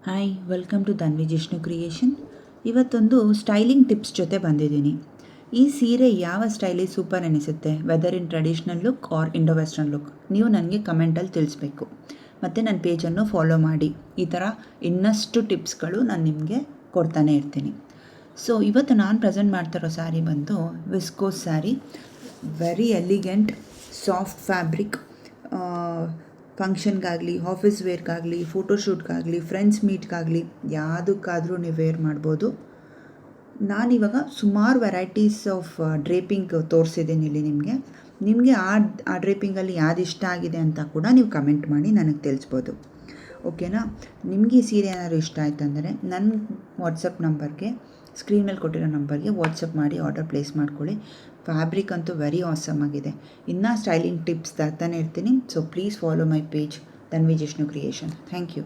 Hi, welcome to Dhanvi Jishnu creation. ಇವತ್ತೊಂದು styling tips ಜೊತೆ ಬಂದಿದ್ದೀನಿ. ಈ ಸೀರೆ ಯಾವ ಸ್ಟೈಲಿಗೆ ಸೂಪರ್ ಅನಿಸುತ್ತೆ, whether in traditional look or Indo western look, ನೀವು ನನಗೆ ಕಮೆಂಟಲ್ಲಿ ತಿಳಿಸ್ಬೇಕು. ಮತ್ತು ನನ್ನ ಪೇಜನ್ನು ಫಾಲೋ ಮಾಡಿ. ಈ ಥರ ಇನ್ನಷ್ಟು ಟಿಪ್ಸ್ಗಳು ನಾನು ನಿಮಗೆ ಕೊಡ್ತಾನೆ ಇರ್ತೀನಿ. ಸೊ ಇವತ್ತು ನಾನು ಪ್ರೆಸೆಂಟ್ ಮಾಡ್ತಿರೋ ಸ್ಯಾರಿ ಬಂದು viscose saree. Very elegant, soft fabric. ಫಂಕ್ಷನ್ಗಾಗಲಿ, ಆಫೀಸ್ ವೇರ್ಗಾಗಲಿ, ಫೋಟೋಶೂಟ್ಗಾಗಲಿ, ಫ್ರೆಂಡ್ಸ್ ಮೀಟ್ಗಾಗಲಿ ಯಾವುದಕ್ಕಾದರೂ ನೀವು ವೇರ್ ಮಾಡ್ಬೋದು. ನಾನಿವಾಗ ಸುಮಾರು ವೆರೈಟೀಸ್ ಆಫ್ ಡ್ರೇಪಿಂಗ್ ತೋರಿಸಿದ್ದೀನಿ ಇಲ್ಲಿ ನಿಮಗೆ ಆ ಡ್ರೇಪಿಂಗಲ್ಲಿ ಯಾವ್ದು ಇಷ್ಟ ಆಗಿದೆ ಅಂತ ಕೂಡ ನೀವು ಕಮೆಂಟ್ ಮಾಡಿ ನನಗೆ ತಿಳಿಸ್ಬೋದು. ಓಕೆನಾ? ನಿಮಗೆ ಈ ಸೀರೆ ಏನಾದರೂ ಇಷ್ಟ ಆಯ್ತಂದರೆ ನನ್ನ ವಾಟ್ಸಪ್ ನಂಬರ್ಗೆ, ಸ್ಕ್ರೀನ್ ಮೇಲೆ ಕೊಟ್ಟಿರೋ ನಂಬರ್ಗೆ ವಾಟ್ಸಪ್ ಮಾಡಿ ಆರ್ಡರ್ ಪ್ಲೇಸ್ ಮಾಡ್ಕೊಳ್ಳಿ. ಫ್ಯಾಬ್ರಿಕ್ ಅಂತೂ ವೆರಿ ಆಸಮ್ ಆಗಿದೆ. ಇನ್ನೂ ಸ್ಟೈಲಿಂಗ್ ಟಿಪ್ಸ್ ತರ್ತಾನೆ ಇರ್ತೀನಿ. So please follow my page Dhanvi Jishnu Creation. Thank you.